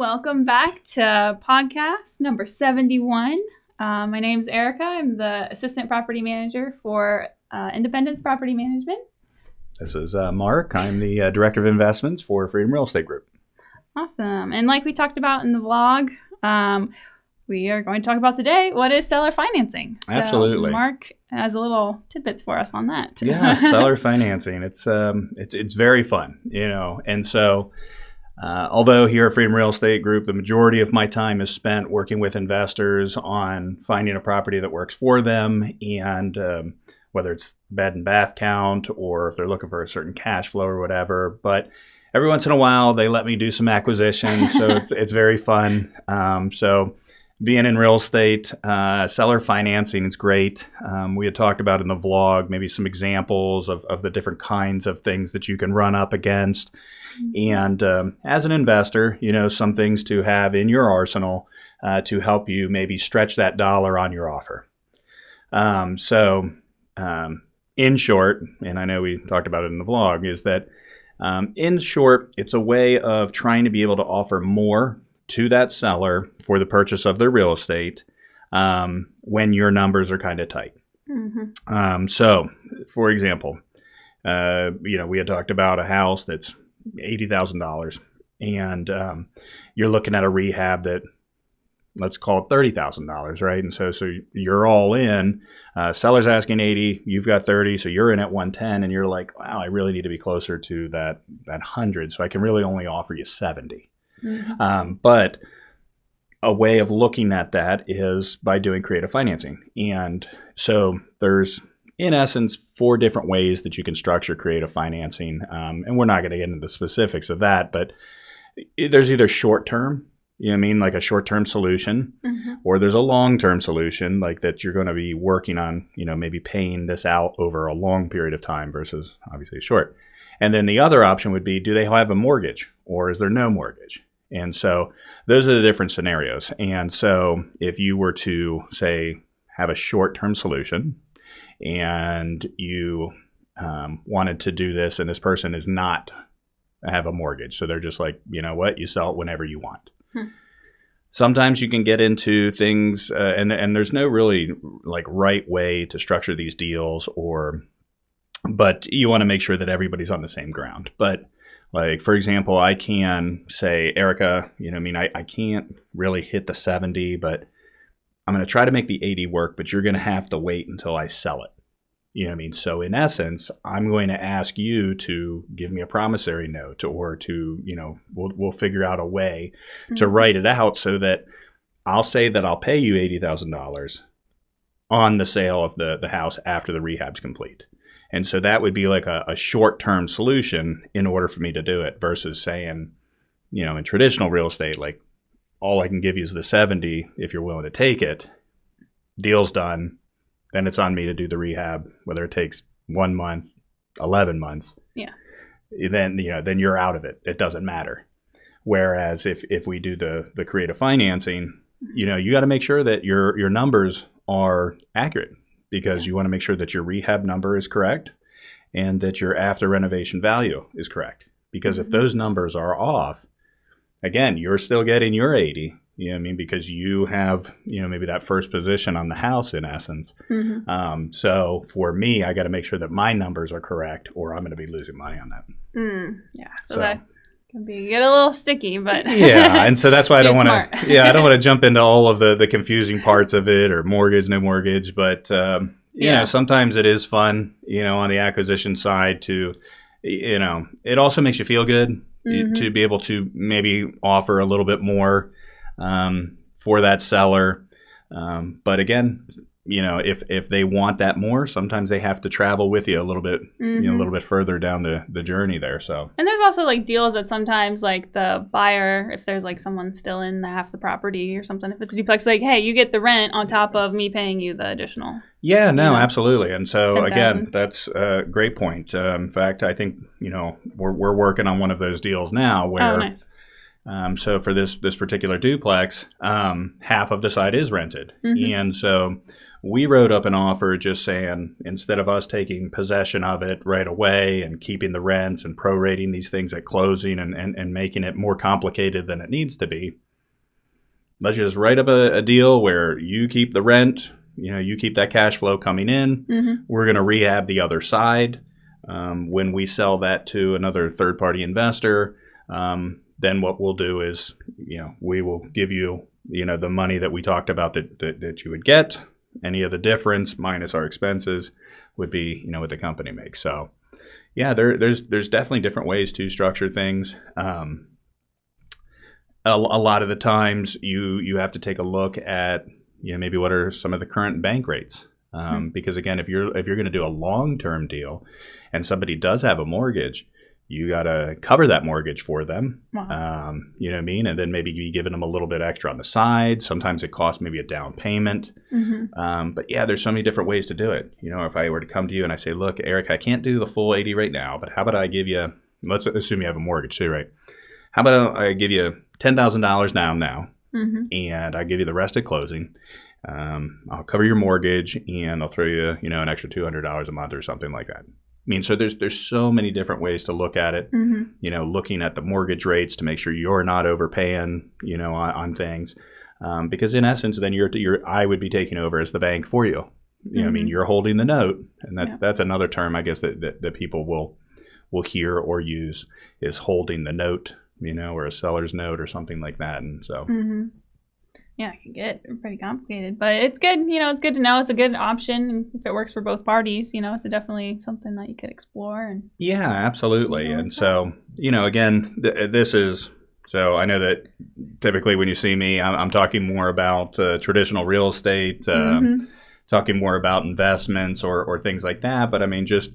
Welcome back to podcast number 71. My name is Erica. I'm the Assistant Property Manager for Independence Property Management. This is Mark. I'm the Director of Investments for REIal Estate Group. Awesome. And like we talked about in the vlog, we are going to talk about today, what is seller financing? So Absolutely. Mark has a little tidbits for us on that. Yeah, seller financing. It's very fun, and so although here at REIal Estate Group, the majority of my time is spent working with investors on finding a property that works for them, and whether it's bed and bath count or if they're looking for a certain cash flow or whatever. But every once in a while, they let me do some acquisitions, so it's very fun. So being in real estate, seller financing is great. We had talked about in the vlog maybe some examples of the different kinds of things that you can run up against. And as an investor, some things to have in your arsenal to help you maybe stretch that dollar on your offer. In short, and I know we talked about it in the vlog, is that in short, it's a way of trying to be able to offer more to that seller for the purchase of their real estate when your numbers are kind of tight. Mm-hmm. So, for example, we had talked about a house that's $80,000, and you're looking at a rehab that, let's call it $30,000, right? And so you're all in. Seller's asking 80, you've got 30, so you're in at 110, and you're like, wow, I really need to be closer to that 100, so I can really only offer you 70. Mm-hmm. But a way of looking at that is by doing creative financing. And so there's, in essence, 4 different ways that you can structure creative financing. And we're not going to get into the specifics of that, but there's either short-term, like a short-term solution, mm-hmm. or there's a long-term solution, like that you're going to be working on, maybe paying this out over a long period of time versus obviously short. And then the other option would be, do they have a mortgage or is there no mortgage? And so those are the different scenarios. And so if you were to, say, have a short-term solution and you wanted to do this and this person is not have a mortgage, so they're just like, you know what, you sell it whenever you want. Sometimes you can get into things and there's no really like right way to structure these deals, but you want to make sure that everybody's on the same ground. But like, for example, I can say, Erica, I can't really hit the 70, but I'm going to try to make the 80 work, but you're going to have to wait until I sell it. So in essence, I'm going to ask you to give me a promissory note or to, we'll figure out a way mm-hmm. to write it out so that I'll say that I'll pay you $80,000 on the sale of the house after the rehab's complete. And so that would be like a short-term solution in order for me to do it versus saying, in traditional real estate, like all I can give you is the 70 if you're willing to take it. Deal's done. Then it's on me to do the rehab, whether it takes 1 month, 11 months. Yeah. Then you're out of it. It doesn't matter. Whereas if we do the creative financing, you got to make sure that your numbers are accurate. Because you want to make sure that your rehab number is correct and that your after renovation value is correct. Because mm-hmm. if those numbers are off, again, you're still getting your 80, because you have, maybe that first position on the house in essence. Mm-hmm. So for me, I got to make sure that my numbers are correct or I'm going to be losing money on that. Yeah. So that can get a little sticky, but yeah. And so that's why I don't want to, I don't want to jump into all of the confusing parts of it or mortgage, no mortgage, but sometimes it is fun, on the acquisition side to, it also makes you feel good mm-hmm. to be able to maybe offer a little bit more for that seller. But again, if they want that more, sometimes they have to travel with you a little bit, mm-hmm. A little bit further down the journey there. So, and there's also like deals that sometimes like the buyer, if there's like someone still in half the property or something, if it's a duplex, like, hey, you get the rent on top of me paying you the additional. Yeah, no, absolutely. And so again, that's a great point. In fact, I think, we're working on one of those deals now where, oh, nice. So for this particular duplex, half of the site is rented. Mhm. And so we wrote up an offer just saying, instead of us taking possession of it right away and keeping the rents and prorating these things at closing and making it more complicated than it needs to be, let's just write up a deal where you keep the rent, you keep that cash flow coming in. Mhm. We're going to rehab the other side. When we sell that to another third-party investor, then what we'll do is, we will give you, the money that we talked about that you would get. Any of the difference minus our expenses would be, what the company makes. So, yeah, there's definitely different ways to structure things. A lot of the times you have to take a look at, maybe what are some of the current bank rates. Because again, if you're going to do a long-term deal and somebody does have a mortgage, you got to cover that mortgage for them. Wow. You know what I mean? And then maybe you giving them a little bit extra on the side. Sometimes it costs maybe a down payment. Mhm. But yeah, there's so many different ways to do it. If I were to come to you and I say, look, Eric, I can't do the full 80 right now, but how about I give you, let's assume you have a mortgage too, right? How about I give you $10,000 now, Mhm. and I give you the rest at closing. I'll cover your mortgage, and I'll throw you, an extra $200 a month or something like that. I mean, so there's so many different ways to look at it. Mhm. Looking at the mortgage rates to make sure you're not overpaying, on things, because in essence, then I would be taking over as the bank for you. I mean, you're holding the note, and that's another term I guess that people will hear or use is holding the note, or a seller's note or something like that, and so. Mhm. Yeah, it can get pretty complicated, but it's good. It's good to know. It's a good option, and if it works for both parties, it's definitely something that you could explore. And Yeah, absolutely. see And so, again, this is so I know that typically when you see me, I'm talking more about traditional real estate, Mhm. talking more about investments or things like that. But I mean, just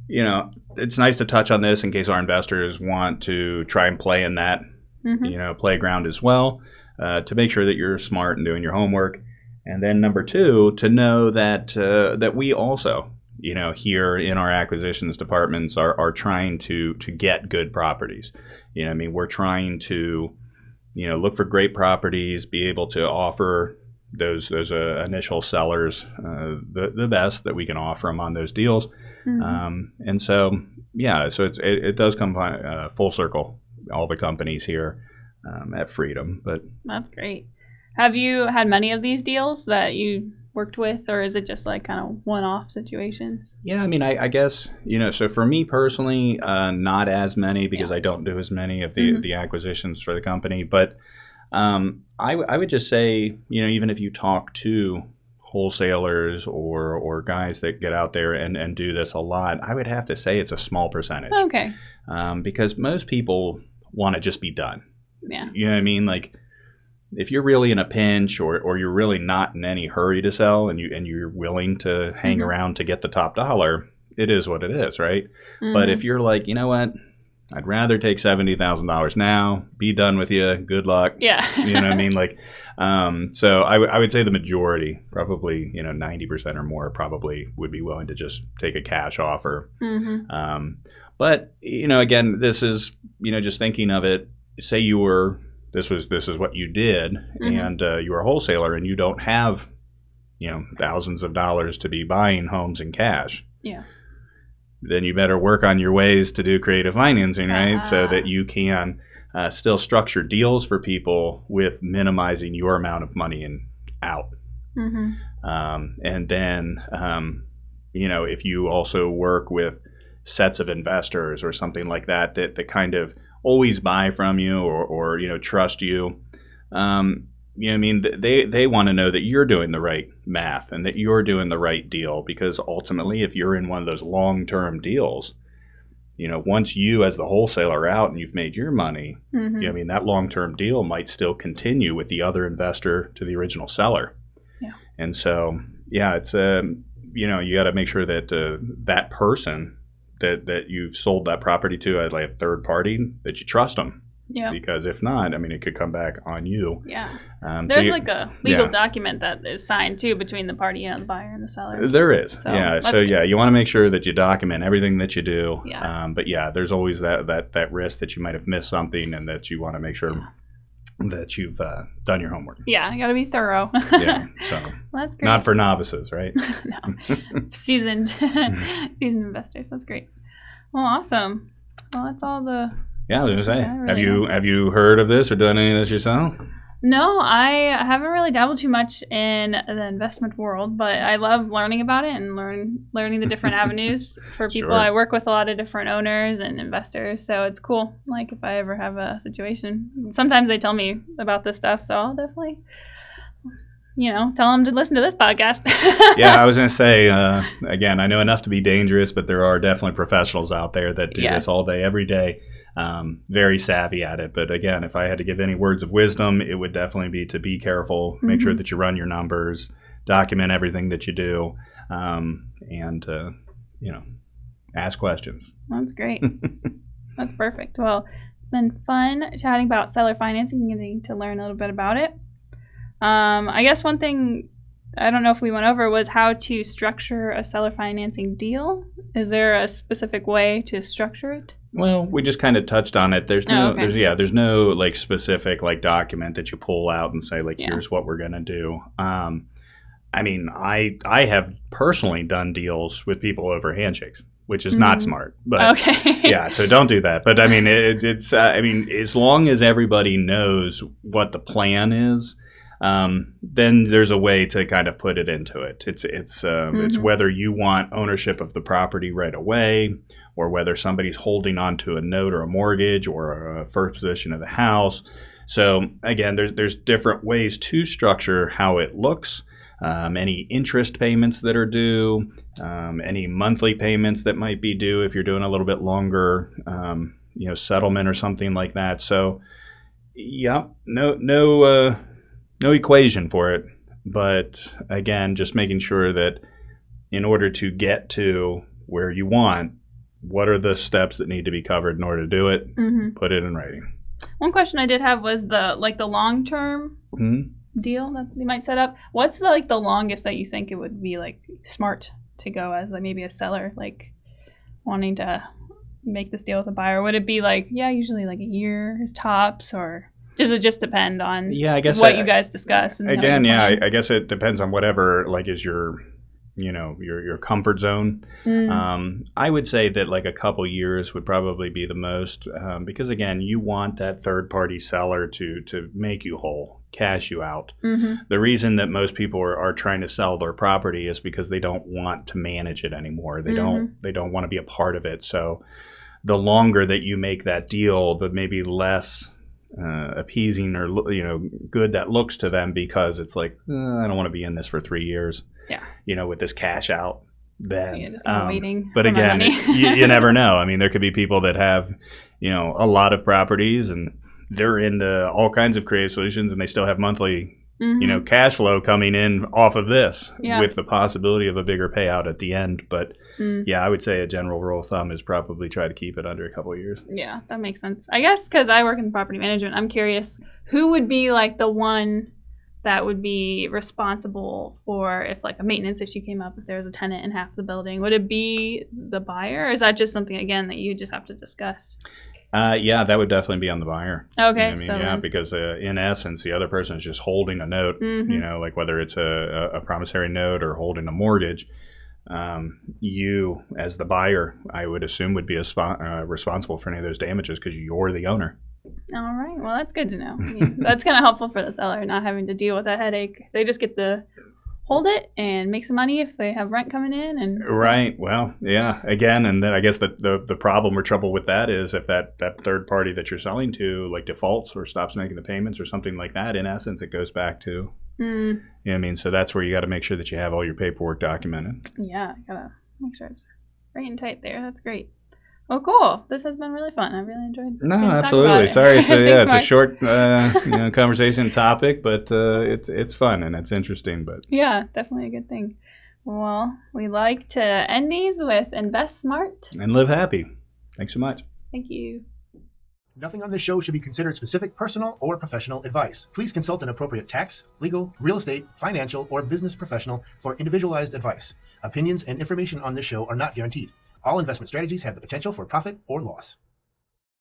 it's nice to touch on this in case our investors want to try and play in that Mhm. playground as well. To make sure that you're smart and doing your homework. And then number two, to know that that we also, here in our acquisitions departments are trying to get good properties. I mean, we're trying to, look for great properties, be able to offer those initial sellers the best that we can offer them on those deals. Mhm. And so, yeah, so it does come full circle, all the companies here. At Freedom, but That's great. Have you had many of these deals that you worked with, or is it just like kind of one-off situations? yeah, I mean, I guess so for me personally, not as many because Yeah. I don't do as many of Mhm. the acquisitions for the company. But I would just say, even if you talk to wholesalers or guys that get out there and do this a lot, I would have to say it's a small percentage. Okay. Because most people want to just be done. Yeah. You know what I mean? Like, if you're really in a pinch or you're really not in any hurry to sell and you're willing to hang around to get the top dollar, it is what it is, right? But if you're like, you know what, I'd rather take $70,000 now, be done with you, good luck. Yeah. You know what I mean? Like, so I would say the majority, probably 90% or more, probably would be willing to just take a cash offer. But again, this is just thinking of it. Say this is what you did, and you're a wholesaler, and you don't have thousands of dollars to be buying homes in cash. Yeah. Then you better work on your ways to do creative financing, right? So that you can still structure deals for people with minimizing your amount of money out. And then if you also work with sets of investors or something like that kind of always buy from you or trust you. I mean, they want to know that you're doing the right math and that you're doing the right deal, because ultimately, if you're in one of those long-term deals, once you as the wholesaler are out and you've made your money, I mean, that long-term deal might still continue with the other investor to the original seller. Yeah. And so, yeah, it's you got to make sure that that person that you've sold that property to as like a third party, that you trust them. Yeah. Because if not, I mean, it could come back on you. Yeah. So There's like a legal document that is signed too between the party, the buyer and the seller. There is. So, you want to make sure that you document everything that you do. Yeah. But there's always that risk that you might have missed something, and that you want to make sure that you've done your homework. Yeah, you got to be thorough. Yeah. So well, that's great. Not for novices, right? No. Seasoned investors. That's great. Well, awesome. Well, that's all the. Yeah, I was gonna say, have you heard of this or done any of this yourself? No, I haven't really dabbled too much in the investment world, but I love learning about it and learning the different avenues for people. Sure. I work with a lot of different owners and investors, so it's cool. Like if I ever have a situation, sometimes they tell me about this stuff, so I'll definitely, tell them to listen to this podcast. Yeah, I was going to say, again, I know enough to be dangerous, but there are definitely professionals out there that do this all day, every day. Very savvy at it. But again, if I had to give any words of wisdom, it would definitely be to be careful, make sure that you run your numbers, document everything that you do, and ask questions. That's great. That's perfect. Well, it's been fun chatting about seller financing and getting to learn a little bit about it. I guess one thing I don't know if we went over was how to structure a seller financing deal. Is there a specific way to structure it? Well, we just kind of touched on it. There's no, there's no like specific like document that you pull out and say like, here's what we're gonna do. I mean, I have personally done deals with people over handshakes, which is not smart. But so don't do that. But I mean, it's I mean, as long as everybody knows what the plan is, then there's a way to kind of put it into it. It's whether you want ownership of the property right away, or whether somebody's holding on to a note or a mortgage or a first position of the house. So again, there's different ways to structure how it looks. Any interest payments that are due, any monthly payments that might be due if you're doing a little bit longer, settlement or something like that. So no equation for it, but again, just making sure that in order to get to where you want, what are the steps that need to be covered in order to do it? Put it in writing. One question I did have was the long-term deal that they might set up. What's the longest that you think it would be like smart to go as like maybe a seller like wanting to make this deal with a buyer? Would it be usually like a year is tops, or does it just depend on I guess what you guys discuss? And again, I guess it depends on whatever like is your comfort zone. I would say that like a couple years would probably be the most, because again, you want that third party seller to make you whole, cash you out. The reason that most people are trying to sell their property is because they don't want to manage it anymore. They don't want to be a part of it. So the longer that you make that deal, the maybe less appeasing or good that looks to them, because it's like, I don't want to be in this for 3 years. With this cash out. Then just kind of waiting. But again, you never know. I mean, there could be people that have a lot of properties and they're into all kinds of creative solutions, and they still have monthly cash flow coming in off of this with the possibility of a bigger payout at the end. But I would say a general rule of thumb is probably try to keep it under a couple of years. Yeah, that makes sense. I guess because I work in property management, I'm curious who would be like the one that would be responsible for if like a maintenance issue came up, if there was a tenant in half the building. Would it be the buyer, or is that just something again that you just have to discuss? That would definitely be on the buyer. Okay. Because in essence, the other person is just holding a note, like whether it's a promissory note or holding a mortgage. You, as the buyer, I would assume would be responsible for any of those damages because you're the owner. All right. Well, that's good to know. That's kind of helpful for the seller, not having to deal with that headache. They just get to hold it and make some money if they have rent coming in. And right. Well, yeah. Again, and then I guess the problem or trouble with that is if that third party that you're selling to like defaults or stops making the payments or something like that, in essence, it goes back to, so that's where you got to make sure that you have all your paperwork documented. Yeah. Gotta make sure it's right and tight there. That's great. Oh, cool. This has been really fun. I really enjoyed it. No, absolutely. Sorry. It's a short conversation topic, but it's fun and it's interesting. But yeah, definitely a good thing. Well, we like to end these with invest smart and live happy. Thanks so much. Thank you. Nothing on this show should be considered specific personal or professional advice. Please consult an appropriate tax, legal, real estate, financial, or business professional for individualized advice. Opinions and information on this show are not guaranteed. All investment strategies have the potential for profit or loss.